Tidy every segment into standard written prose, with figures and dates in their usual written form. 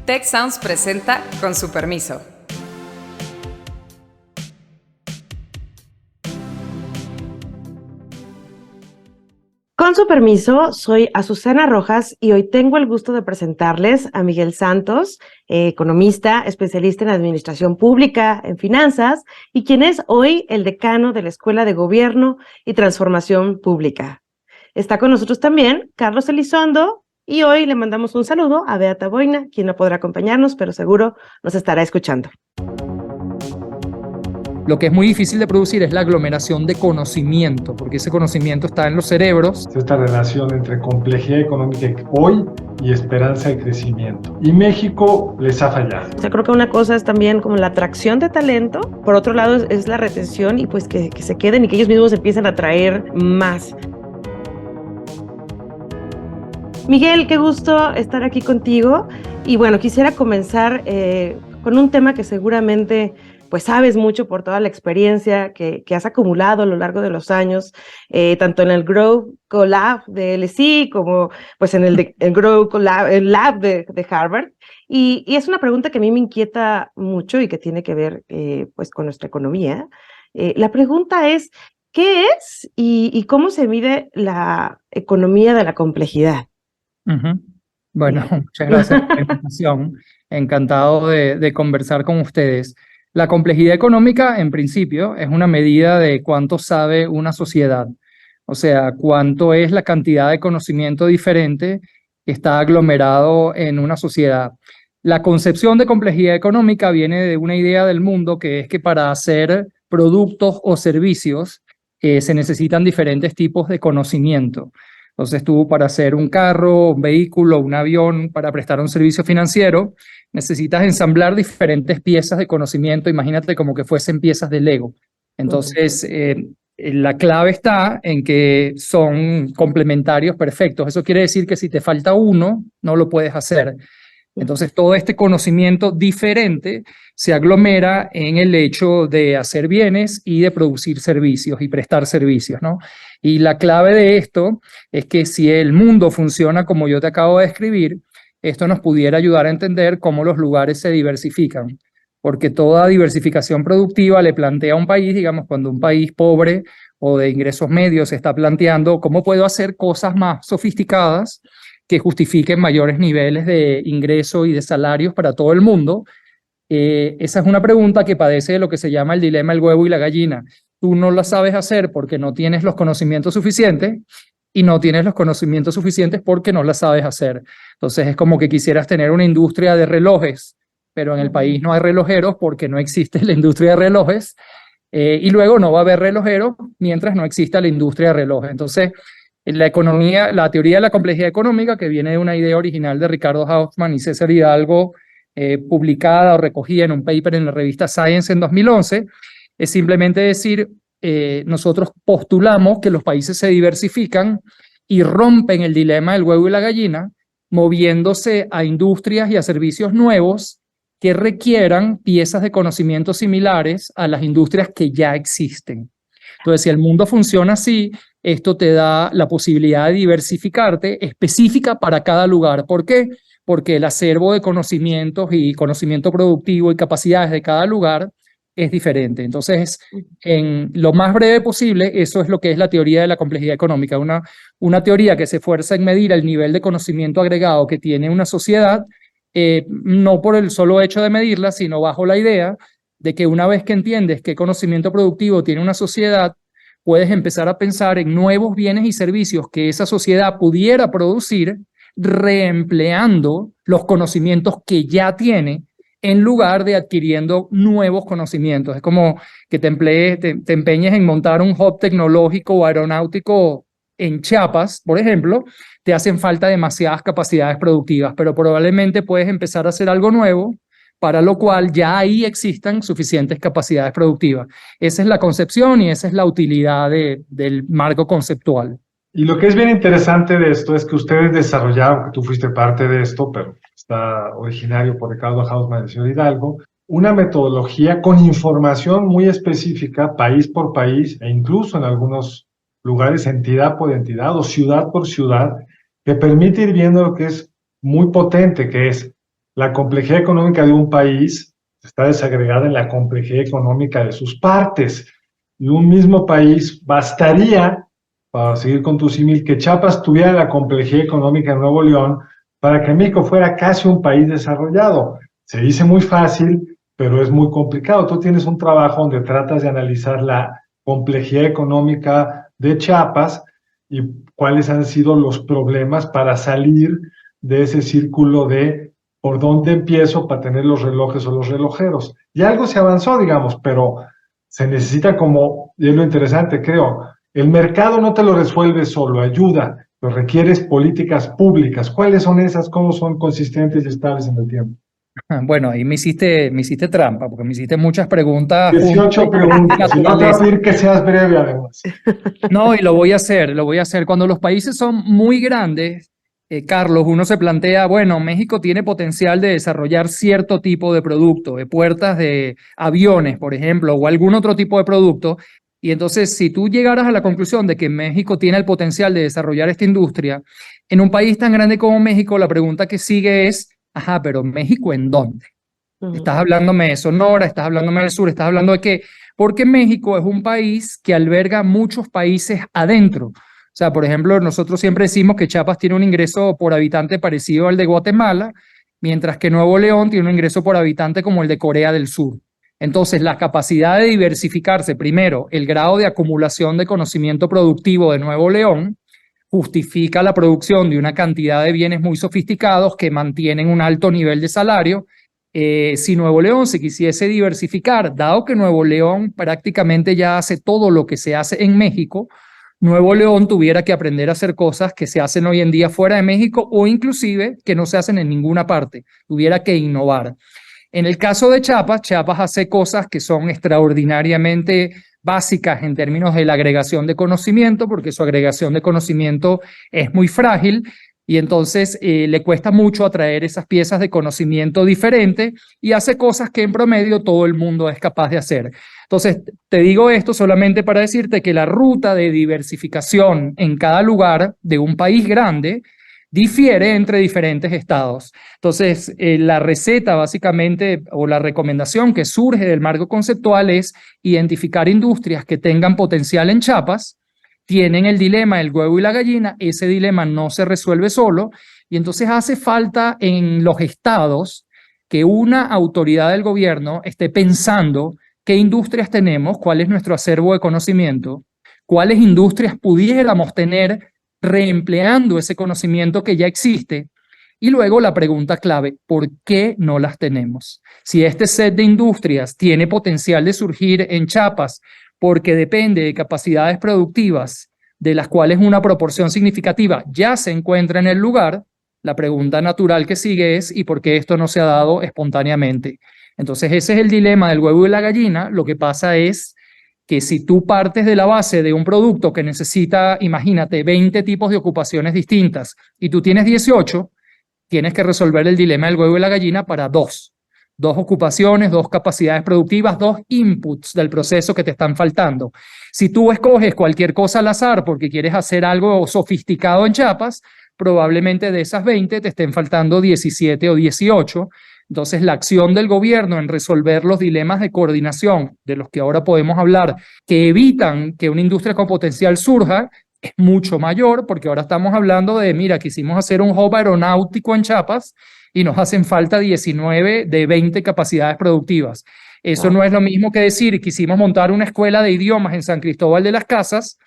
Tech Sounds presenta Con su permiso. Con su permiso, soy Azucena Rojas y hoy tengo el gusto de presentarles a Miguel Santos, economista, especialista en administración pública, en finanzas, y quien es hoy el decano de la Escuela de Gobierno y Transformación Pública. Está con nosotros también Carlos Elizondo y hoy le mandamos un saludo a Beata Boina, quien no podrá acompañarnos, pero seguro nos estará escuchando. Lo que es muy difícil de producir es la aglomeración de conocimiento, porque ese conocimiento está en los cerebros. Esta relación entre complejidad económica hoy y esperanza de crecimiento. Y México les ha fallado. O sea, creo que una cosa es también como la atracción de talento, por otro lado es la retención y pues que se queden y que ellos mismos empiecen a atraer más. Miguel, qué gusto estar aquí contigo. Y bueno, quisiera comenzar con un tema que seguramente pues sabes mucho por toda la experiencia que has acumulado a lo largo de los años, tanto en el Grow Collab de LSE como pues en el Grow Collab, el Lab de Harvard. Y es una pregunta que a mí me inquieta mucho y que tiene que ver pues con nuestra economía. La pregunta es, ¿qué es y cómo se mide la economía de la complejidad? Bueno, muchas gracias por la invitación. Encantado de conversar con ustedes. La complejidad económica, en principio, es una medida de cuánto sabe una sociedad. O sea, cuánto es la cantidad de conocimiento diferente que está aglomerado en una sociedad. La concepción de complejidad económica viene de una idea del mundo que es que para hacer productos o servicios se necesitan diferentes tipos de conocimiento. Entonces tú para hacer un carro, un vehículo, un avión, para prestar un servicio financiero, necesitas ensamblar diferentes piezas de conocimiento, imagínate como que fuesen piezas de Lego. Entonces, la clave está en que son complementarios perfectos. Eso quiere decir que si te falta uno, no lo puedes hacer. Entonces, todo este conocimiento diferente se aglomera en el hecho de hacer bienes y de producir servicios y prestar servicios, ¿no? Y la clave de esto es que si el mundo funciona como yo te acabo de describir, esto nos pudiera ayudar a entender cómo los lugares se diversifican, porque toda diversificación productiva le plantea a un país, digamos, cuando un país pobre o de ingresos medios se está planteando cómo puedo hacer cosas más sofisticadas que justifiquen mayores niveles de ingreso y de salarios para todo el mundo. Esa es una pregunta que padece de lo que se llama el dilema del huevo y la gallina. Tú no la sabes hacer porque no tienes los conocimientos suficientes y no tienes los conocimientos suficientes porque no la sabes hacer. Entonces es como que quisieras tener una industria de relojes, pero en el país no hay relojeros porque no existe la industria de relojes y luego no va a haber relojeros mientras no exista la industria de relojes. Entonces, la economía, la teoría de la complejidad económica, que viene de una idea original de Ricardo Hausmann y César Hidalgo, publicada o recogida en un paper en la revista Science en 2011, es simplemente decir, nosotros postulamos que los países se diversifican y rompen el dilema del huevo y la gallina, moviéndose a industrias y a servicios nuevos que requieran piezas de conocimiento similares a las industrias que ya existen. Entonces, si el mundo funciona así, esto te da la posibilidad de diversificarte específica para cada lugar. ¿Por qué? Porque el acervo de conocimientos y conocimiento productivo y capacidades de cada lugar es diferente. Entonces, en lo más breve posible, eso es lo que es la teoría de la complejidad económica, una teoría que se esfuerza en medir el nivel de conocimiento agregado que tiene una sociedad, no por el solo hecho de medirla, sino bajo la idea de que una vez que entiendes qué conocimiento productivo tiene una sociedad, puedes empezar a pensar en nuevos bienes y servicios que esa sociedad pudiera producir reempleando los conocimientos que ya tiene en lugar de adquiriendo nuevos conocimientos. Es como que te empeñes en montar un hub tecnológico o aeronáutico en Chiapas, por ejemplo, te hacen falta demasiadas capacidades productivas, pero probablemente puedes empezar a hacer algo nuevo para lo cual ya ahí existan suficientes capacidades productivas. Esa es la concepción y esa es la utilidad del marco conceptual. Y lo que es bien interesante de esto es que ustedes desarrollaron, que tú fuiste parte de esto, pero está originario por Ricardo Hausmann y César Hidalgo, una metodología con información muy específica, país por país, e incluso en algunos lugares entidad por entidad o ciudad por ciudad, que permite ir viendo lo que es muy potente, que es la complejidad económica de un país está desagregada en la complejidad económica de sus partes. Y un mismo país bastaría, para seguir con tu símil, que Chiapas tuviera la complejidad económica de Nuevo León para que México fuera casi un país desarrollado. Se dice muy fácil, pero es muy complicado. Tú tienes un trabajo donde tratas de analizar la complejidad económica de Chiapas y cuáles han sido los problemas para salir de ese círculo de por dónde empiezo para tener los relojes o los relojeros. Y algo se avanzó, digamos, pero se necesita como, y es lo interesante, creo, el mercado no te lo resuelve solo, ayuda, pero requieres políticas públicas. ¿Cuáles son esas? ¿Cómo son consistentes y estables en el tiempo? Bueno, ahí me hiciste trampa, porque me hiciste muchas preguntas. 18 preguntas, si no te voy a pedir que seas breve además. No, y lo voy a hacer. Cuando los países son muy grandes, Carlos, uno se plantea, bueno, México tiene potencial de desarrollar cierto tipo de producto, de puertas de aviones, por ejemplo, o algún otro tipo de producto. Y entonces, si tú llegaras a la conclusión de que México tiene el potencial de desarrollar esta industria, en un país tan grande como México, la pregunta que sigue es, ajá, pero ¿México en dónde? Estás hablándome de Sonora, estás hablándome del sur, estás hablando de qué, porque México es un país que alberga muchos países adentro. O sea, por ejemplo, nosotros siempre decimos que Chiapas tiene un ingreso por habitante parecido al de Guatemala, mientras que Nuevo León tiene un ingreso por habitante como el de Corea del Sur. Entonces, la capacidad de diversificarse, primero, el grado de acumulación de conocimiento productivo de Nuevo León justifica la producción de una cantidad de bienes muy sofisticados que mantienen un alto nivel de salario. Si Nuevo León se quisiese diversificar, dado que Nuevo León prácticamente ya hace todo lo que se hace en México, Nuevo León tuviera que aprender a hacer cosas que se hacen hoy en día fuera de México o inclusive que no se hacen en ninguna parte, tuviera que innovar. En el caso de Chiapas, Chiapas hace cosas que son extraordinariamente básicas en términos de la agregación de conocimiento, porque su agregación de conocimiento es muy frágil y entonces le cuesta mucho atraer esas piezas de conocimiento diferentes y hace cosas que en promedio todo el mundo es capaz de hacer. Entonces, te digo esto solamente para decirte que la ruta de diversificación en cada lugar de un país grande difiere entre diferentes estados. Entonces, la receta básicamente o la recomendación que surge del marco conceptual es identificar industrias que tengan potencial en Chiapas, tienen el dilema del huevo y la gallina, ese dilema no se resuelve solo y entonces hace falta en los estados que una autoridad del gobierno esté pensando qué industrias tenemos, cuál es nuestro acervo de conocimiento, cuáles industrias pudiéramos tener reempleando ese conocimiento que ya existe. Y luego la pregunta clave, ¿por qué no las tenemos? Si este set de industrias tiene potencial de surgir en Chiapas porque depende de capacidades productivas de las cuales una proporción significativa ya se encuentra en el lugar, la pregunta natural que sigue es ¿y por qué esto no se ha dado espontáneamente? Entonces ese es el dilema del huevo y la gallina. Lo que pasa es que si tú partes de la base de un producto que necesita, imagínate, 20 tipos de ocupaciones distintas y tú tienes 18, tienes que resolver el dilema del huevo y la gallina para dos ocupaciones, dos capacidades productivas, dos inputs del proceso que te están faltando. Si tú escoges cualquier cosa al azar porque quieres hacer algo sofisticado en Chiapas, probablemente de esas 20 te estén faltando 17 o 18. Entonces, la acción del gobierno en resolver los dilemas de coordinación de los que ahora podemos hablar, que evitan que una industria con potencial surja, es mucho mayor, porque ahora estamos hablando de, mira, quisimos hacer un hub aeronáutico en Chiapas y nos hacen falta 19 de 20 capacidades productivas. Eso no es lo mismo que decir, quisimos montar una escuela de idiomas en San Cristóbal de las Casas.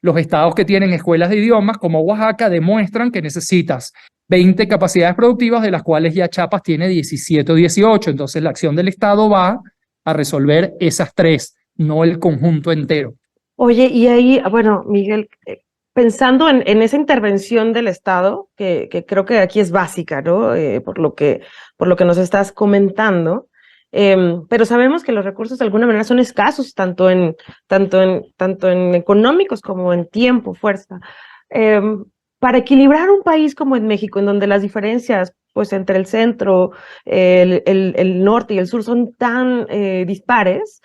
Los estados que tienen escuelas de idiomas, como Oaxaca, demuestran que necesitas 20 capacidades productivas, de las cuales ya Chiapas tiene 17 o 18. Entonces, la acción del Estado va a resolver esas tres, no el conjunto entero. Oye, y ahí, bueno, Miguel, pensando en esa intervención del Estado, que creo que aquí es básica, ¿no? Por lo que nos estás comentando, pero sabemos que los recursos de alguna manera son escasos, tanto en económicos como en tiempo, fuerza. Para equilibrar un país como en México, en donde las diferencias pues entre el centro, el norte y el sur son tan dispares,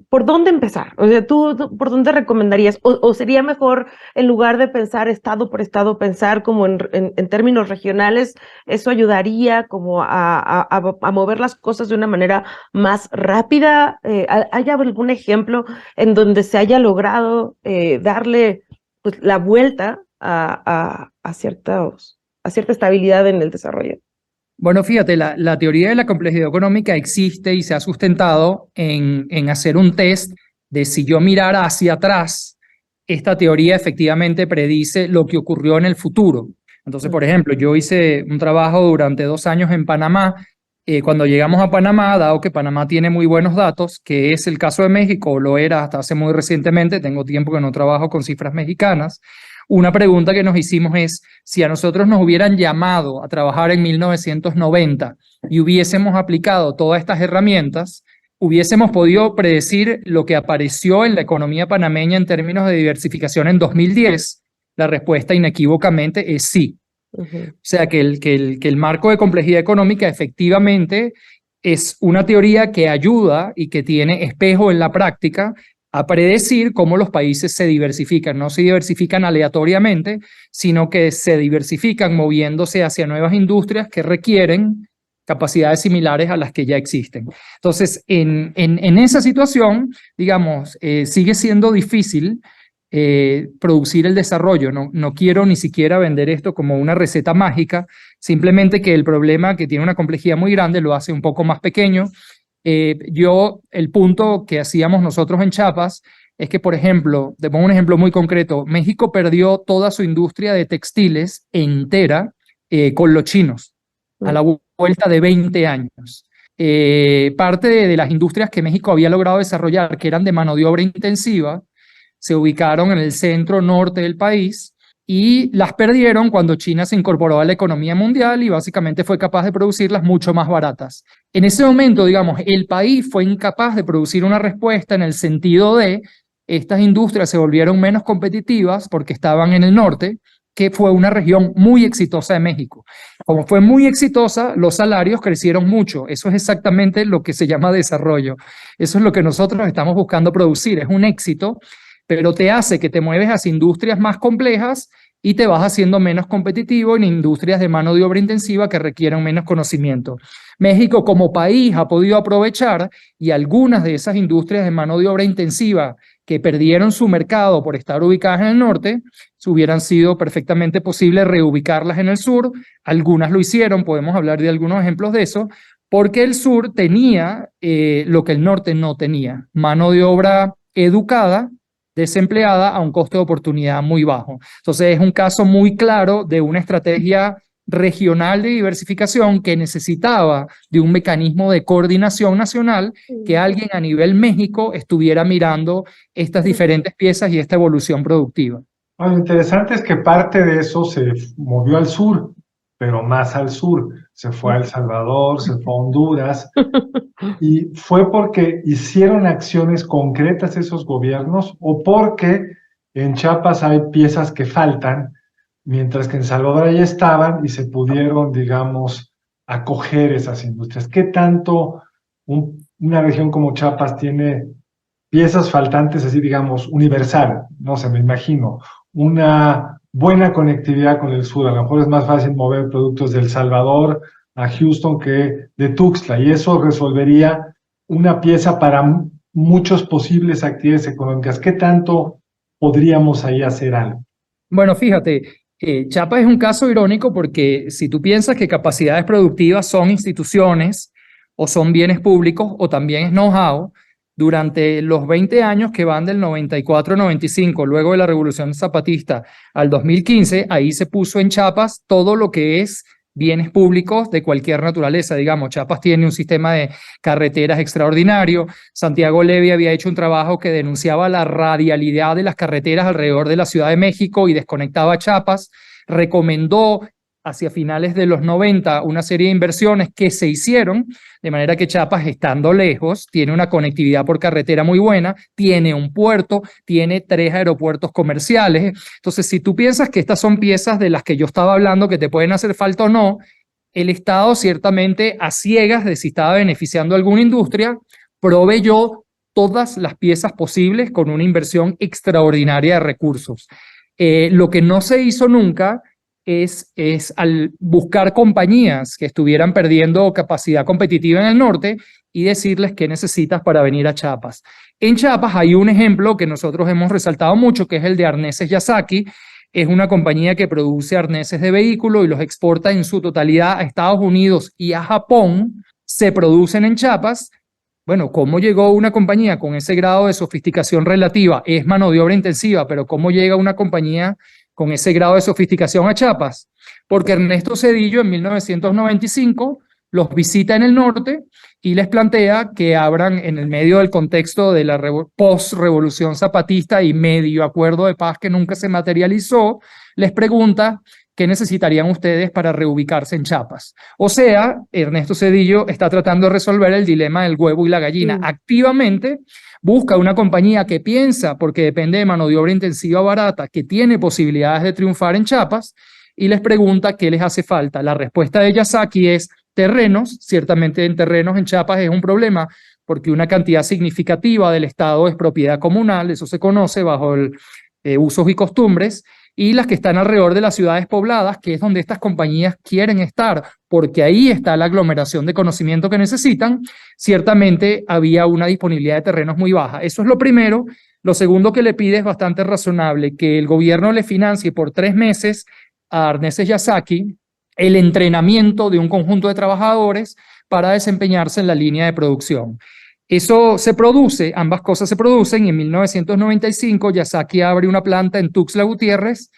¿por dónde empezar? O sea, ¿tú por dónde recomendarías? ¿O sería mejor, en lugar de pensar estado por estado, pensar como en términos regionales? ¿Eso ayudaría como a mover las cosas de una manera más rápida? ¿Hay algún ejemplo en donde se haya logrado darle pues, la vuelta a cierta estabilidad en el desarrollo? Bueno, fíjate, la teoría de la complejidad económica existe y se ha sustentado en hacer un test de si yo mirara hacia atrás, esta teoría efectivamente predice lo que ocurrió en el futuro. Entonces, por ejemplo, yo hice un trabajo durante 2 años en Panamá. Cuando llegamos a Panamá, dado que Panamá tiene muy buenos datos, que es el caso de México, o lo era hasta hace muy recientemente, tengo tiempo que no trabajo con cifras mexicanas, una pregunta que nos hicimos es, si a nosotros nos hubieran llamado a trabajar en 1990 y hubiésemos aplicado todas estas herramientas, ¿hubiésemos podido predecir lo que apareció en la economía panameña en términos de diversificación en 2010? La respuesta inequívocamente es sí. O sea que el marco de complejidad económica efectivamente es una teoría que ayuda y que tiene espejo en la práctica a predecir cómo los países se diversifican. No se diversifican aleatoriamente, sino que se diversifican moviéndose hacia nuevas industrias que requieren capacidades similares a las que ya existen. Entonces, en esa situación, digamos, sigue siendo difícil producir el desarrollo. No quiero ni siquiera vender esto como una receta mágica, simplemente que el problema, que tiene una complejidad muy grande, lo hace un poco más pequeño. El punto que hacíamos nosotros en Chiapas es que, por ejemplo, te pongo un ejemplo muy concreto, México perdió toda su industria de textiles entera con los chinos a la vuelta de 20 años. Parte de las industrias que México había logrado desarrollar, que eran de mano de obra intensiva, se ubicaron en el centro norte del país y las perdieron cuando China se incorporó a la economía mundial y básicamente fue capaz de producirlas mucho más baratas. En ese momento, digamos, el país fue incapaz de producir una respuesta en el sentido de estas industrias se volvieron menos competitivas porque estaban en el norte, que fue una región muy exitosa de México. Como fue muy exitosa, los salarios crecieron mucho. Eso es exactamente lo que se llama desarrollo. Eso es lo que nosotros estamos buscando producir. Es un éxito, pero te hace que te mueves hacia industrias más complejas y te vas haciendo menos competitivo en industrias de mano de obra intensiva que requieren menos conocimiento. México como país ha podido aprovechar y algunas de esas industrias de mano de obra intensiva que perdieron su mercado por estar ubicadas en el norte, hubieran sido perfectamente posible reubicarlas en el sur. Algunas lo hicieron, podemos hablar de algunos ejemplos de eso, porque el sur tenía lo que el norte no tenía, mano de obra educada, desempleada a un costo de oportunidad muy bajo. Entonces es un caso muy claro de una estrategia regional de diversificación que necesitaba de un mecanismo de coordinación nacional, que alguien a nivel México estuviera mirando estas diferentes piezas y esta evolución productiva. Lo interesante es que parte de eso se movió al sur, pero más al sur. Se fue a El Salvador, se fue a Honduras, y fue porque hicieron acciones concretas esos gobiernos o porque en Chiapas hay piezas que faltan, mientras que en Salvador ya estaban y se pudieron, digamos, acoger esas industrias. ¿Qué tanto una región como Chiapas tiene piezas faltantes, así digamos, universal? No sé, me imagino, una buena conectividad con el sur. A lo mejor es más fácil mover productos de El Salvador a Houston que de Tuxtla, y eso resolvería una pieza para muchos posibles actividades económicas. ¿Qué tanto podríamos ahí hacer algo? Bueno, fíjate, Chiapas es un caso irónico porque si tú piensas que capacidades productivas son instituciones o son bienes públicos o también es know-how, durante los 20 años que van del 94-95, luego de la Revolución Zapatista al 2015, ahí se puso en Chiapas todo lo que es bienes públicos de cualquier naturaleza. Digamos, Chiapas tiene un sistema de carreteras extraordinario. Santiago Levy había hecho un trabajo que denunciaba la radialidad de las carreteras alrededor de la Ciudad de México y desconectaba a Chiapas. Recomendó hacia finales de los 90 una serie de inversiones que se hicieron, de manera que Chiapas, estando lejos, tiene una conectividad por carretera muy buena, tiene un puerto, tiene 3 aeropuertos comerciales. Entonces, si tú piensas que estas son piezas de las que yo estaba hablando, que te pueden hacer falta o no, el Estado ciertamente a ciegas de si estaba beneficiando a alguna industria, proveyó todas las piezas posibles con una inversión extraordinaria de recursos. Lo que no se hizo nunca es al buscar compañías que estuvieran perdiendo capacidad competitiva en el norte y decirles qué necesitas para venir a Chiapas. En Chiapas hay un ejemplo que nosotros hemos resaltado mucho, que es el de Arneses Yasaki. Es una compañía que produce arneses de vehículo y los exporta en su totalidad a Estados Unidos y a Japón. Se producen en Chiapas. Bueno, ¿cómo llegó una compañía con ese grado de sofisticación relativa? Es mano de obra intensiva, pero ¿cómo llega una compañía con ese grado de sofisticación a Chiapas? Porque Ernesto Zedillo en 1995 los visita en el norte y les plantea que abran, en el medio del contexto de la post-revolución zapatista y medio acuerdo de paz que nunca se materializó, les pregunta qué necesitarían ustedes para reubicarse en Chiapas. O sea, Ernesto Zedillo está tratando de resolver el dilema del huevo y la gallina. Activamente busca una compañía que piensa, porque depende de mano de obra intensiva barata, que tiene posibilidades de triunfar en Chiapas, y les pregunta qué les hace falta. La respuesta de Yasaki es terrenos. Ciertamente en terrenos en Chiapas es un problema porque una cantidad significativa del Estado es propiedad comunal, eso se conoce bajo el usos y costumbres, y las que están alrededor de las ciudades pobladas, que es donde estas compañías quieren estar, porque ahí está la aglomeración de conocimiento que necesitan. Ciertamente había una disponibilidad de terrenos muy baja. Eso es lo primero. Lo segundo que le pide es bastante razonable, que el gobierno le financie por 3 meses a Arneses Yasaki el entrenamiento de un conjunto de trabajadores para desempeñarse en la línea de producción. Eso se produce, ambas cosas se producen, y en 1995 Yasaki abre una planta en Tuxtla Gutiérrez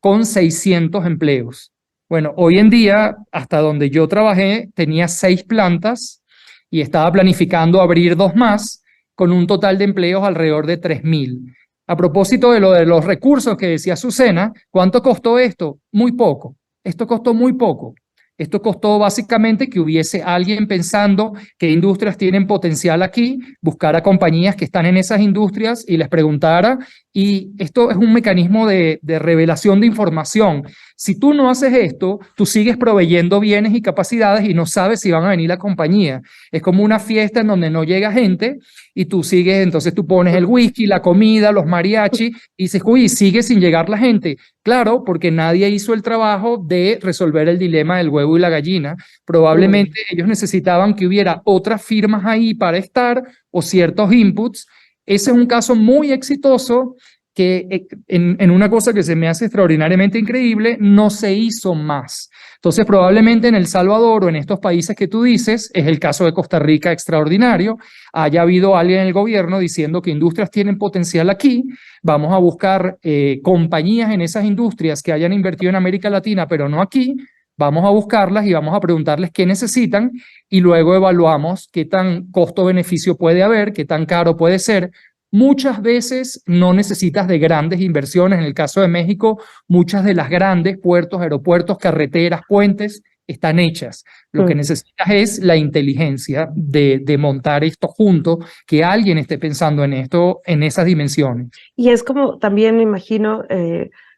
con 600 empleos. Bueno, hoy en día, hasta donde yo trabajé, tenía 6 plantas y estaba planificando abrir 2 más, con un total de empleos alrededor de 3.000. A propósito de lo de los recursos que decía Azucena, ¿cuánto costó esto? Muy poco. Esto costó muy poco. Esto costó básicamente que hubiese alguien pensando qué industrias tienen potencial aquí, buscara compañías que están en esas industrias y les preguntara. Y esto es un mecanismo de revelación de información. Si tú no haces esto, tú sigues proveyendo bienes y capacidades y no sabes si van a venir la compañía. Es como una fiesta en donde no llega gente y tú sigues, entonces tú pones el whisky, la comida, los mariachi y dices, uy, sigue sin llegar la gente. Claro, porque nadie hizo el trabajo de resolver el dilema del huevo y la gallina. Probablemente ellos necesitaban que hubiera otras firmas ahí para estar o ciertos inputs. Ese es un caso muy exitoso que en una cosa que se me hace extraordinariamente increíble, no se hizo más. Entonces, probablemente en El Salvador o en estos países que tú dices, es el caso de Costa Rica extraordinario, haya habido alguien en el gobierno diciendo que industrias tienen potencial aquí, vamos a buscar compañías en esas industrias que hayan invertido en América Latina, pero no aquí, vamos a buscarlas y vamos a preguntarles qué necesitan y luego evaluamos qué tan costo-beneficio puede haber, qué tan caro puede ser. Muchas veces no necesitas de grandes inversiones. En el caso de México, muchas de las grandes puertos, aeropuertos, carreteras, puentes están hechas. Lo que necesitas es la inteligencia de montar esto junto, que alguien esté pensando en esto, en esas dimensiones. Y es como también me imagino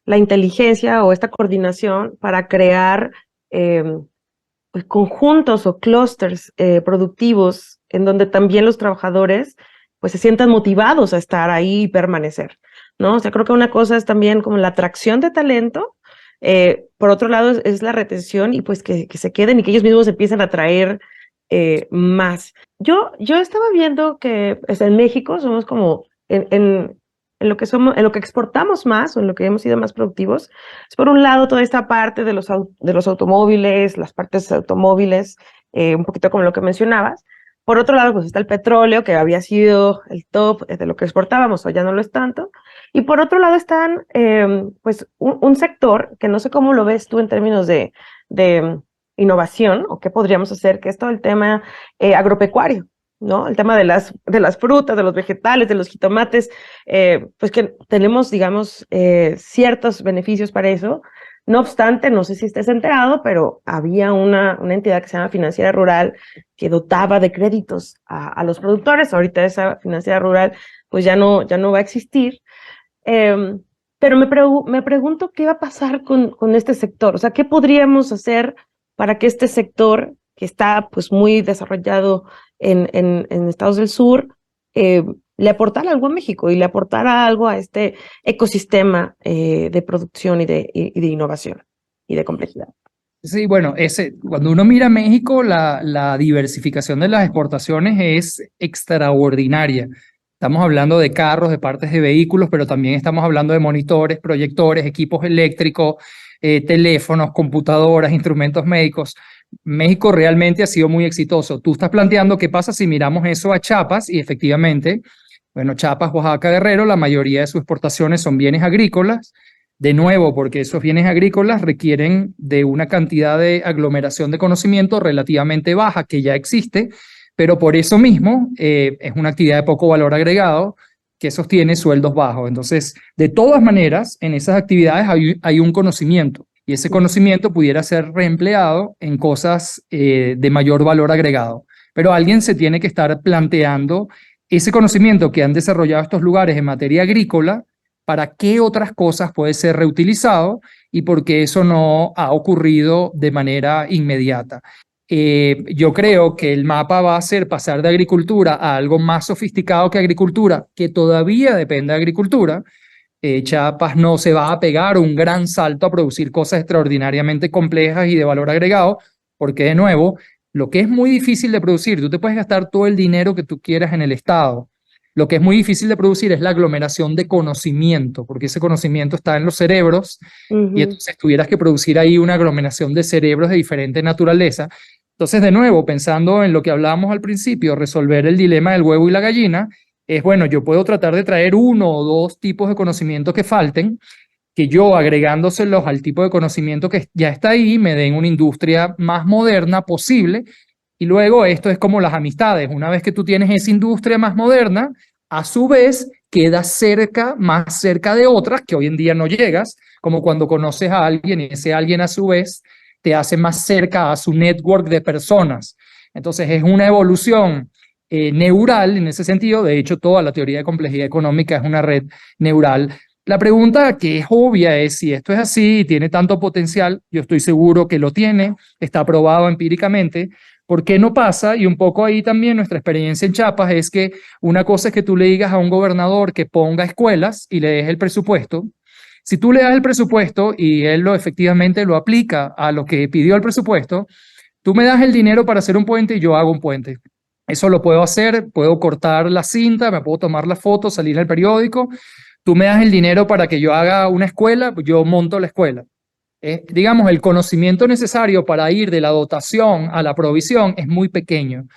la inteligencia o esta coordinación para crear pues, conjuntos o clústeres productivos en donde también los trabajadores pues se sientan motivados a estar ahí y permanecer, ¿no? O sea, creo que una cosa es también como la atracción de talento, por otro lado es la retención y pues que se queden y que ellos mismos empiecen a atraer más. Yo estaba viendo que pues, en México somos como en lo que somos, en lo que exportamos más o en lo que hemos sido más productivos, es por un lado toda esta parte de los automóviles, las partes automóviles, un poquito como lo que mencionabas. Por otro lado, pues está el petróleo, que había sido el top de lo que exportábamos, o ya no lo es tanto. Y por otro lado están, pues, un sector que no sé cómo lo ves tú en términos de innovación, o qué podríamos hacer, que es todo el tema agropecuario, ¿no? El tema de las frutas, de los vegetales, de los jitomates, pues que tenemos, digamos, ciertos beneficios para eso. No obstante, no sé si estés enterado, pero había una entidad que se llama Financiera Rural que dotaba de créditos a los productores. Ahorita esa Financiera Rural pues ya no va a existir. Pero me pregunto qué va a pasar con este sector. O sea, ¿qué podríamos hacer para que este sector, que está pues muy desarrollado en estados del sur, le aportara algo a México y le aportara algo a este ecosistema de producción y de innovación y de complejidad. Sí, bueno, cuando uno mira México, la diversificación de las exportaciones es extraordinaria. Estamos hablando de carros, de partes de vehículos, pero también estamos hablando de monitores, proyectores, equipos eléctricos, teléfonos, computadoras, instrumentos médicos. México realmente ha sido muy exitoso. Tú estás planteando qué pasa si miramos eso a Chiapas y efectivamente, bueno, Chiapas, Oaxaca, Guerrero, la mayoría de sus exportaciones son bienes agrícolas. De nuevo, porque esos bienes agrícolas requieren de una cantidad de aglomeración de conocimiento relativamente baja que ya existe, pero por eso mismo es una actividad de poco valor agregado que sostiene sueldos bajos. Entonces, de todas maneras, en esas actividades hay un conocimiento y ese conocimiento pudiera ser reempleado en cosas de mayor valor agregado. Pero alguien se tiene que estar planteando ese conocimiento que han desarrollado estos lugares en materia agrícola, para qué otras cosas puede ser reutilizado y por qué eso no ha ocurrido de manera inmediata. Yo creo que el mapa va a ser pasar de agricultura a algo más sofisticado que agricultura, que todavía depende de agricultura. Chiapas no se va a pegar un gran salto a producir cosas extraordinariamente complejas y de valor agregado, porque de nuevo, lo que es muy difícil de producir, tú te puedes gastar todo el dinero que tú quieras en el Estado. Lo que es muy difícil de producir es la aglomeración de conocimiento, porque ese conocimiento está en los cerebros y entonces tuvieras que producir ahí una aglomeración de cerebros de diferente naturaleza. Entonces, de nuevo, pensando en lo que hablábamos al principio, resolver el dilema del huevo y la gallina, es bueno, yo puedo tratar de traer uno o dos tipos de conocimiento que falten, que yo agregándoselos al tipo de conocimiento que ya está ahí, me den una industria más moderna posible. Y luego esto es como las amistades. Una vez que tú tienes esa industria más moderna, a su vez quedas cerca, más cerca de otras que hoy en día no llegas, como cuando conoces a alguien y ese alguien a su vez te hace más cerca a su network de personas. Entonces es una evolución neural en ese sentido. De hecho, toda la teoría de complejidad económica es una red neural. La pregunta que es obvia es si esto es así y tiene tanto potencial, yo estoy seguro que lo tiene, está probado empíricamente. ¿Por qué no pasa? Y un poco ahí también nuestra experiencia en Chiapas es que una cosa es que tú le digas a un gobernador que ponga escuelas y le des el presupuesto. Si tú le das el presupuesto y él efectivamente lo aplica a lo que pidió el presupuesto, tú me das el dinero para hacer un puente y yo hago un puente. Eso lo puedo hacer, puedo cortar la cinta, me puedo tomar la foto, salir al periódico. Tú me das el dinero para que yo haga una escuela, yo monto la escuela. Digamos, el conocimiento necesario para ir de la dotación a la provisión es muy pequeño.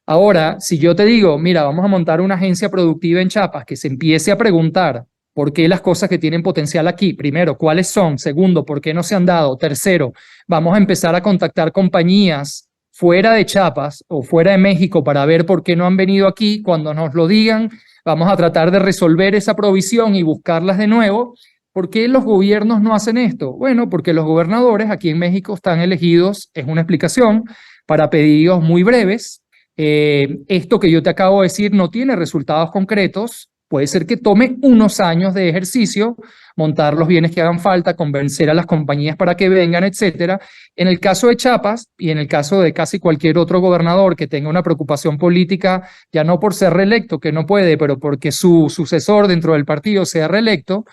Ahora, si yo te digo, mira, vamos a montar una agencia productiva en Chiapas que se empiece a preguntar por qué las cosas que tienen potencial aquí, primero, ¿cuáles son? Segundo, ¿por qué no se han dado? Tercero, vamos a empezar a contactar compañías fuera de Chiapas o fuera de México para ver por qué no han venido aquí. Cuando nos lo digan, vamos a tratar de resolver esa provisión y buscarlas de nuevo. ¿Por qué los gobiernos no hacen esto? Bueno, porque los gobernadores aquí en México están elegidos, es una explicación, para pedidos muy breves. Esto que yo te acabo de decir no tiene resultados concretos. Puede ser que tome unos años de ejercicio, montar los bienes que hagan falta, convencer a las compañías para que vengan, etcétera. En el caso de Chiapas y en el caso de casi cualquier otro gobernador que tenga una preocupación política, ya no por ser reelecto, que no puede, pero porque su sucesor dentro del partido sea reelecto,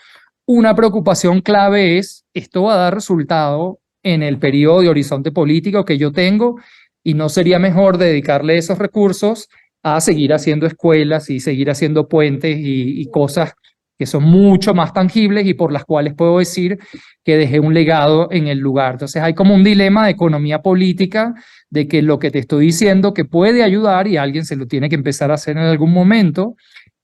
una preocupación clave es, esto va a dar resultado en el periodo de horizonte político que yo tengo y no sería mejor dedicarle esos recursos a seguir haciendo escuelas y seguir haciendo puentes y cosas que son mucho más tangibles y por las cuales puedo decir que dejé un legado en el lugar. Entonces hay como un dilema de economía política de que lo que te estoy diciendo que puede ayudar y alguien se lo tiene que empezar a hacer en algún momento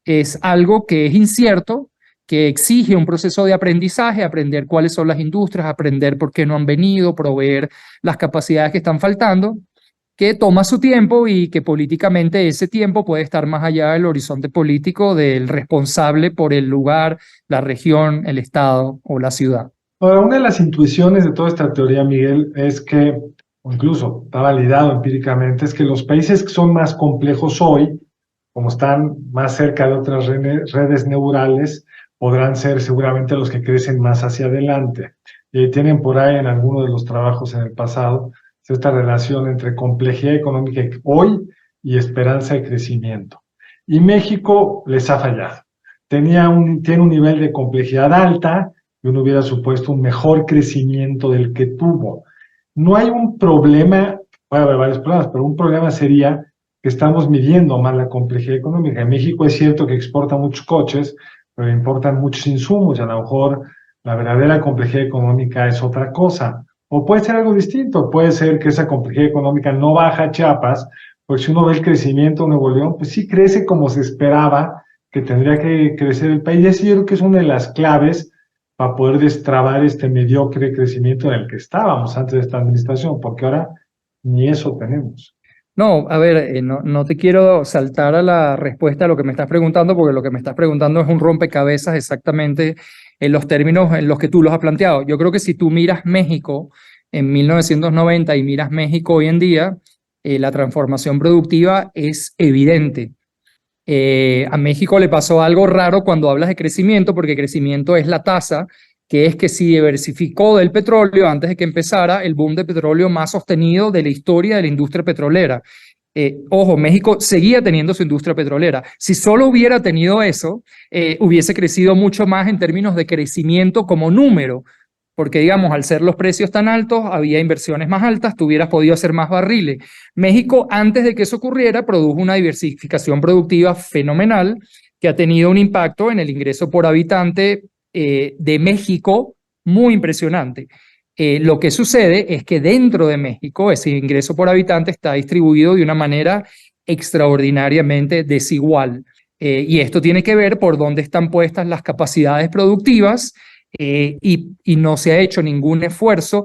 es algo que es incierto, que exige un proceso de aprendizaje, aprender cuáles son las industrias, aprender por qué no han venido, proveer las capacidades que están faltando, que toma su tiempo y que políticamente ese tiempo puede estar más allá del horizonte político del responsable por el lugar, la región, el estado o la ciudad. Ahora, una de las intuiciones de toda esta teoría, Miguel, es que, o incluso está validado empíricamente, es que los países que son más complejos hoy, como están más cerca de otras redes neurales, podrán ser seguramente los que crecen más hacia adelante. Tienen por ahí en alguno de los trabajos en el pasado es esta relación entre complejidad económica hoy y esperanza de crecimiento. Y México les ha fallado. Tiene un nivel de complejidad alta y uno hubiera supuesto un mejor crecimiento del que tuvo. No hay un problema, puede haber varios problemas, pero un problema sería que estamos midiendo mal la complejidad económica. En México es cierto que exporta muchos coches, pero importan muchos insumos y a lo mejor la verdadera complejidad económica es otra cosa. O puede ser algo distinto, puede ser que esa complejidad económica no baja a Chiapas, porque si uno ve el crecimiento de Nuevo León, pues sí crece como se esperaba que tendría que crecer el país. Y eso yo creo que es una de las claves para poder destrabar este mediocre crecimiento en el que estábamos antes de esta administración, porque ahora ni eso tenemos. No, a ver, no te quiero saltar a la respuesta a lo que me estás preguntando, porque lo que me estás preguntando es un rompecabezas exactamente en los términos en los que tú los has planteado. Yo creo que si tú miras México en 1990 y miras México hoy en día, la transformación productiva es evidente. A México le pasó algo raro cuando hablas de crecimiento, porque crecimiento es la tasa, que es que se diversificó del petróleo antes de que empezara el boom de petróleo más sostenido de la historia de la industria petrolera. Ojo, México seguía teniendo su industria petrolera. Si solo hubiera tenido eso, hubiese crecido mucho más en términos de crecimiento como número, porque digamos, al ser los precios tan altos, había inversiones más altas, tú hubieras podido hacer más barriles. México, antes de que eso ocurriera, produjo una diversificación productiva fenomenal que ha tenido un impacto en el ingreso por habitante de México muy impresionante. Lo que sucede es que dentro de México ese ingreso por habitante está distribuido de una manera extraordinariamente desigual. Y esto tiene que ver por dónde están puestas las capacidades productivas y no se ha hecho ningún esfuerzo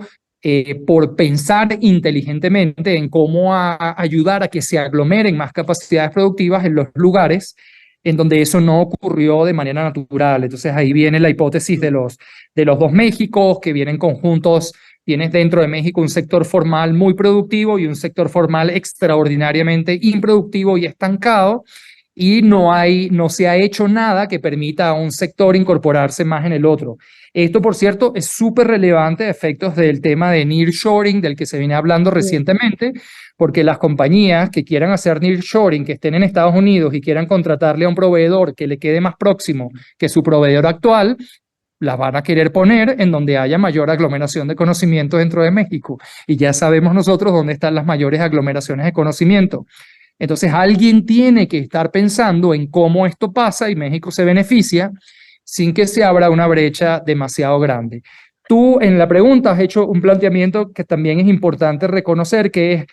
por pensar inteligentemente en cómo ayudar a que se aglomeren más capacidades productivas en los lugares en donde eso no ocurrió de manera natural. Entonces ahí viene la hipótesis de los dos Méxicos, que vienen conjuntos. Tienes dentro de México un sector formal muy productivo y un sector formal extraordinariamente improductivo y estancado, y no se ha hecho nada que permita a un sector incorporarse más en el otro. Esto, por cierto, es súper relevante a efectos del tema de nearshoring, del que se viene hablando recientemente, porque las compañías que quieran hacer nearshoring, que estén en Estados Unidos y quieran contratarle a un proveedor que le quede más próximo que su proveedor actual, las van a querer poner en donde haya mayor aglomeración de conocimiento dentro de México. Y ya sabemos nosotros dónde están las mayores aglomeraciones de conocimiento. Entonces alguien tiene que estar pensando en cómo esto pasa y México se beneficia sin que se abra una brecha demasiado grande. Tú en la pregunta has hecho un planteamiento que también es importante reconocer, que es,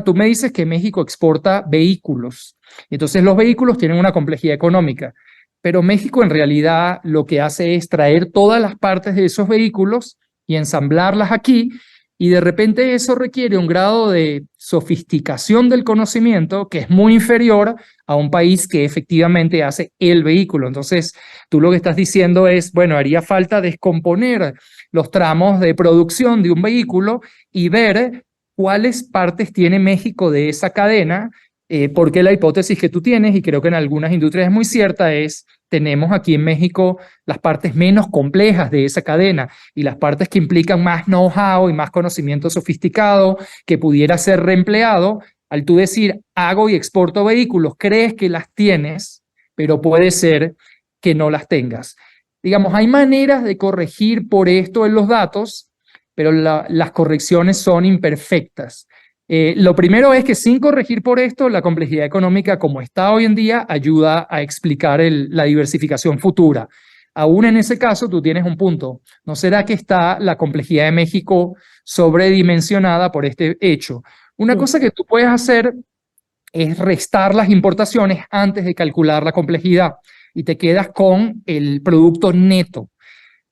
tú me dices que México exporta vehículos. Entonces los vehículos tienen una complejidad económica, pero México en realidad lo que hace es traer todas las partes de esos vehículos y ensamblarlas aquí, y de repente eso requiere un grado de sofisticación del conocimiento que es muy inferior a un país que efectivamente hace el vehículo. Entonces, tú lo que estás diciendo es, bueno, haría falta descomponer los tramos de producción de un vehículo y ver cuáles partes tiene México de esa cadena, porque la hipótesis que tú tienes, y creo que en algunas industrias es muy cierta, es tenemos aquí en México las partes menos complejas de esa cadena y las partes que implican más know-how y más conocimiento sofisticado que pudiera ser reempleado. Al tú decir, hago y exporto vehículos, crees que las tienes, pero puede ser que no las tengas. Digamos, hay maneras de corregir por esto en los datos, pero las correcciones son imperfectas. Lo primero es que sin corregir por esto, la complejidad económica como está hoy en día ayuda a explicar la diversificación futura. Aún en ese caso, tú tienes un punto. ¿No será que está la complejidad de México sobredimensionada por este hecho? Una cosa que tú puedes hacer es restar las importaciones antes de calcular la complejidad y te quedas con el producto neto.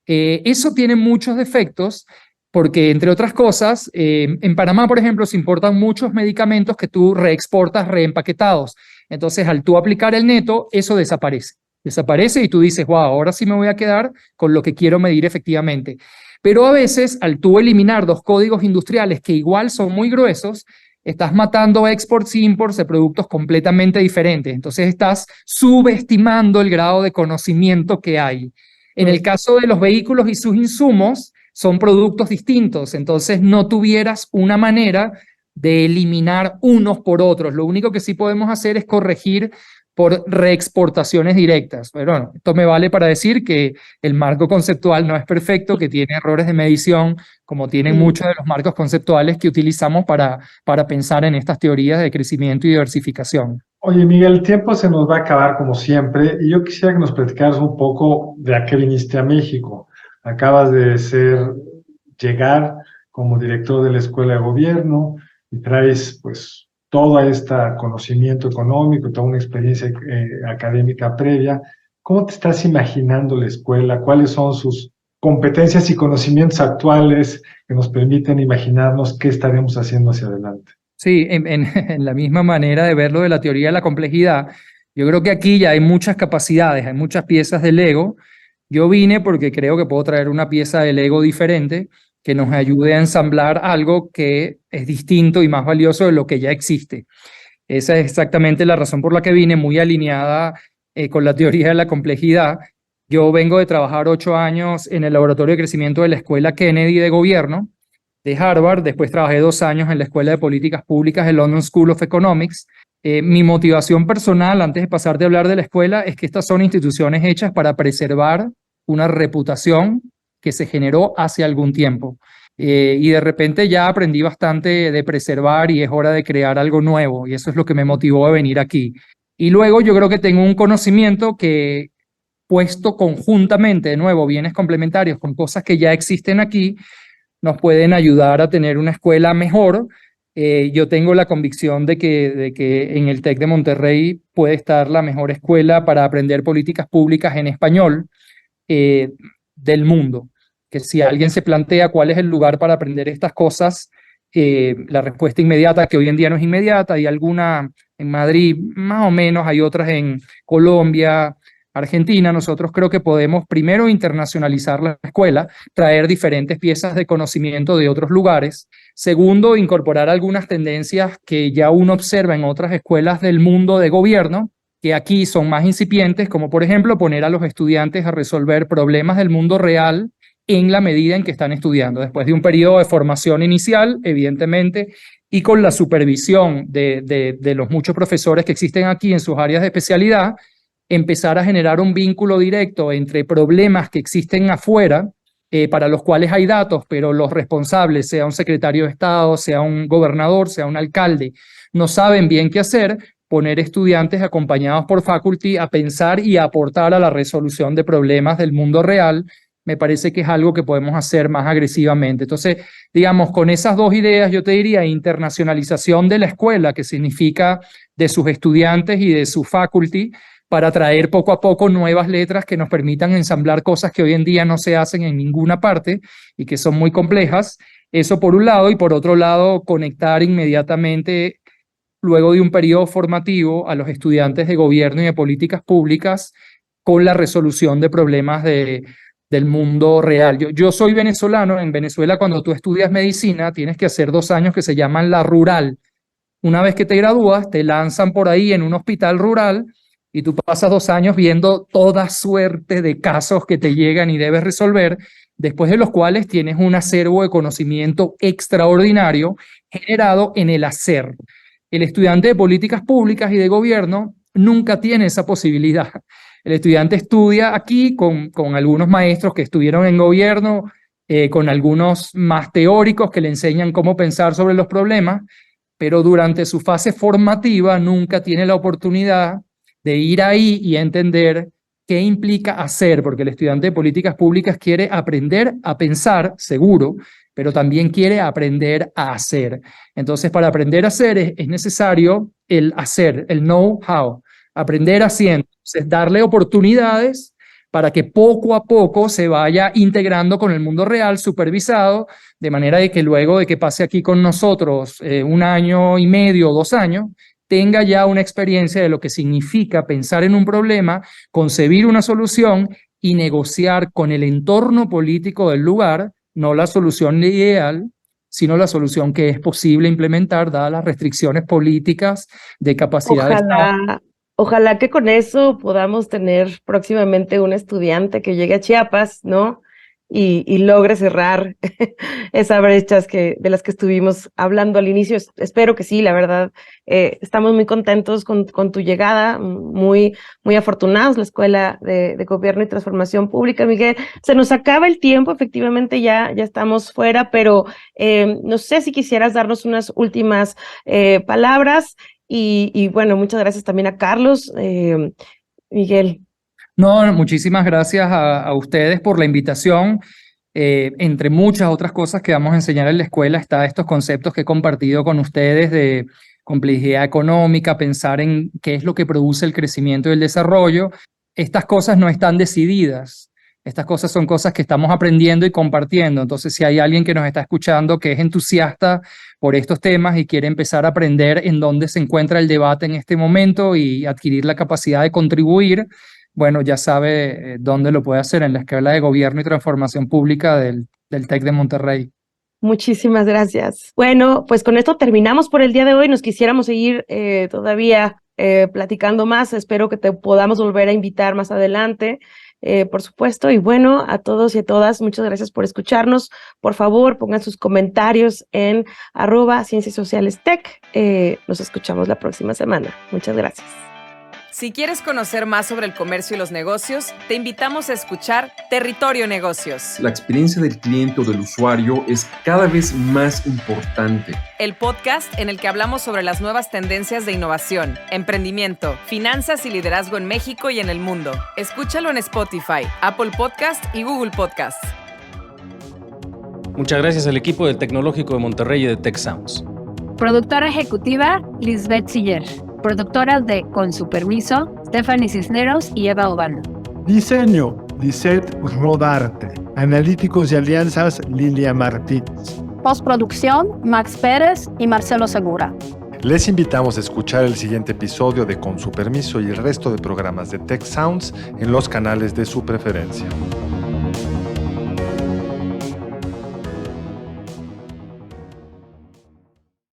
Eso tiene muchos defectos, porque, entre otras cosas, en Panamá, por ejemplo, se importan muchos medicamentos que tú reexportas reempaquetados. Entonces, al tú aplicar el neto, eso desaparece. Desaparece y tú dices, wow, ahora sí me voy a quedar con lo que quiero medir efectivamente. Pero a veces, al tú eliminar dos códigos industriales que igual son muy gruesos, estás matando exports y imports de productos completamente diferentes. Entonces, estás subestimando el grado de conocimiento que hay. En el caso de los vehículos y sus insumos, son productos distintos, entonces no tuvieras una manera de eliminar unos por otros. Lo único que sí podemos hacer es corregir por reexportaciones directas. Pero bueno, esto me vale para decir que el marco conceptual no es perfecto, que tiene errores de medición, como tienen muchos de los marcos conceptuales que utilizamos para pensar en estas teorías de crecimiento y diversificación. Oye, Miguel, el tiempo se nos va a acabar como siempre y yo quisiera que nos platicaras un poco de a qué viniste a México. Acabas de llegar como director de la Escuela de Gobierno y traes pues todo este conocimiento económico, toda una experiencia académica previa. ¿Cómo te estás imaginando la escuela? ¿Cuáles son sus competencias y conocimientos actuales que nos permiten imaginarnos qué estaremos haciendo hacia adelante? Sí, en la misma manera de verlo de la teoría de la complejidad, yo creo que aquí ya hay muchas capacidades, hay muchas piezas del Lego. Yo vine porque creo que puedo traer una pieza del Lego diferente que nos ayude a ensamblar algo que es distinto y más valioso de lo que ya existe. Esa es exactamente la razón por la que vine, muy alineada con la teoría de la complejidad. Yo vengo de trabajar 8 años en el laboratorio de crecimiento de la Escuela Kennedy de Gobierno de Harvard, después trabajé 2 años en la Escuela de Políticas Públicas de London School of Economics. Mi motivación personal, antes de pasar de hablar de la escuela, es que estas son instituciones hechas para preservar una reputación que se generó hace algún tiempo. Y de repente ya aprendí bastante de preservar y es hora de crear algo nuevo, y eso es lo que me motivó a venir aquí. Y luego yo creo que tengo un conocimiento que, puesto conjuntamente, de nuevo, bienes complementarios con cosas que ya existen aquí, nos pueden ayudar a tener una escuela mejor. Yo tengo la convicción de que en el TEC de Monterrey puede estar la mejor escuela para aprender políticas públicas en español del mundo. Que si alguien se plantea cuál es el lugar para aprender estas cosas, la respuesta inmediata, que hoy en día no es inmediata, hay alguna en Madrid, más o menos, hay otras en Colombia, Argentina. Nosotros creo que podemos primero internacionalizar la escuela, traer diferentes piezas de conocimiento de otros lugares. Segundo, incorporar algunas tendencias que ya uno observa en otras escuelas del mundo de gobierno, que aquí son más incipientes, como por ejemplo poner a los estudiantes a resolver problemas del mundo real en la medida en que están estudiando, después de un periodo de formación inicial, evidentemente, y con la supervisión de los muchos profesores que existen aquí en sus áreas de especialidad, empezar a generar un vínculo directo entre problemas que existen afuera, para los cuales hay datos, pero los responsables, sea un secretario de Estado, sea un gobernador, sea un alcalde, no saben bien qué hacer, poner estudiantes acompañados por faculty a pensar y a aportar a la resolución de problemas del mundo real. Me parece que es algo que podemos hacer más agresivamente. Entonces, digamos, con esas 2 ideas, yo te diría internacionalización de la escuela, que significa de sus estudiantes y de su faculty, para traer poco a poco nuevas letras que nos permitan ensamblar cosas que hoy en día no se hacen en ninguna parte y que son muy complejas. Eso por un lado, y por otro lado, conectar inmediatamente, luego de un periodo formativo, a los estudiantes de gobierno y de políticas públicas con la resolución de problemas del mundo real. Yo soy venezolano. En Venezuela, cuando tú estudias medicina, tienes que hacer 2 años que se llaman la rural. Una vez que te gradúas, te lanzan por ahí en un hospital rural y tú pasas 2 años viendo toda suerte de casos que te llegan y debes resolver, después de los cuales tienes un acervo de conocimiento extraordinario generado en el hacer. El estudiante de políticas públicas y de gobierno nunca tiene esa posibilidad. El estudiante estudia aquí con algunos maestros que estuvieron en gobierno, con algunos más teóricos que le enseñan cómo pensar sobre los problemas, pero durante su fase formativa nunca tiene la oportunidad de ir ahí y entender qué implica hacer, porque el estudiante de políticas públicas quiere aprender a pensar, seguro, pero también quiere aprender a hacer. Entonces, para aprender a hacer es necesario el hacer, el know-how, aprender haciendo. Entonces, darle oportunidades para que poco a poco se vaya integrando con el mundo real, supervisado, de manera de que luego de que pase aquí con nosotros 1 año y medio o 2 años, tenga ya una experiencia de lo que significa pensar en un problema, concebir una solución y negociar con el entorno político del lugar, no la solución ideal, sino la solución que es posible implementar dadas las restricciones políticas de capacidad de Estado. Ojalá que con eso podamos tener próximamente un estudiante que llegue a Chiapas, ¿no? y logre cerrar esas brechas de las que estuvimos hablando al inicio. Espero que sí, la verdad. Estamos muy contentos con tu llegada, muy, muy afortunados, la Escuela de Gobierno y Transformación Pública. Miguel, se nos acaba el tiempo, efectivamente ya estamos fuera, pero no sé si quisieras darnos unas últimas palabras y bueno, muchas gracias también a Carlos. Miguel. No, muchísimas gracias a ustedes por la invitación. Entre muchas otras cosas que vamos a enseñar en la escuela está estos conceptos que he compartido con ustedes de complejidad económica, pensar en qué es lo que produce el crecimiento y el desarrollo. Estas cosas no están decididas. Estas cosas son cosas que estamos aprendiendo y compartiendo. Entonces, si hay alguien que nos está escuchando que es entusiasta por estos temas y quiere empezar a aprender en dónde se encuentra el debate en este momento y adquirir la capacidad de contribuir, bueno, ya sabe dónde lo puede hacer, en la Escuela de Gobierno y Transformación Pública del TEC de Monterrey. Muchísimas gracias. Bueno, pues con esto terminamos por el día de hoy. Nos quisiéramos seguir todavía platicando más. Espero que te podamos volver a invitar más adelante, por supuesto. Y bueno, a todos y a todas, muchas gracias por escucharnos. Por favor, pongan sus comentarios en @CienciasSocialesTech. Nos escuchamos la próxima semana. Muchas gracias. Si quieres conocer más sobre el comercio y los negocios, te invitamos a escuchar Territorio Negocios. La experiencia del cliente o del usuario es cada vez más importante. El podcast en el que hablamos sobre las nuevas tendencias de innovación, emprendimiento, finanzas y liderazgo en México y en el mundo. Escúchalo en Spotify, Apple Podcast y Google Podcast. Muchas gracias al equipo del Tecnológico de Monterrey y de Tech Sounds. Productora ejecutiva, Lisbeth Siller. Productoras de Con su permiso, Stephanie Cisneros y Eva Obando. Diseño, Lisette Rodarte. Analíticos y alianzas, Lilia Martínez. Postproducción, Max Pérez y Marcelo Segura. Les invitamos a escuchar el siguiente episodio de Con su permiso y el resto de programas de Tech Sounds en los canales de su preferencia.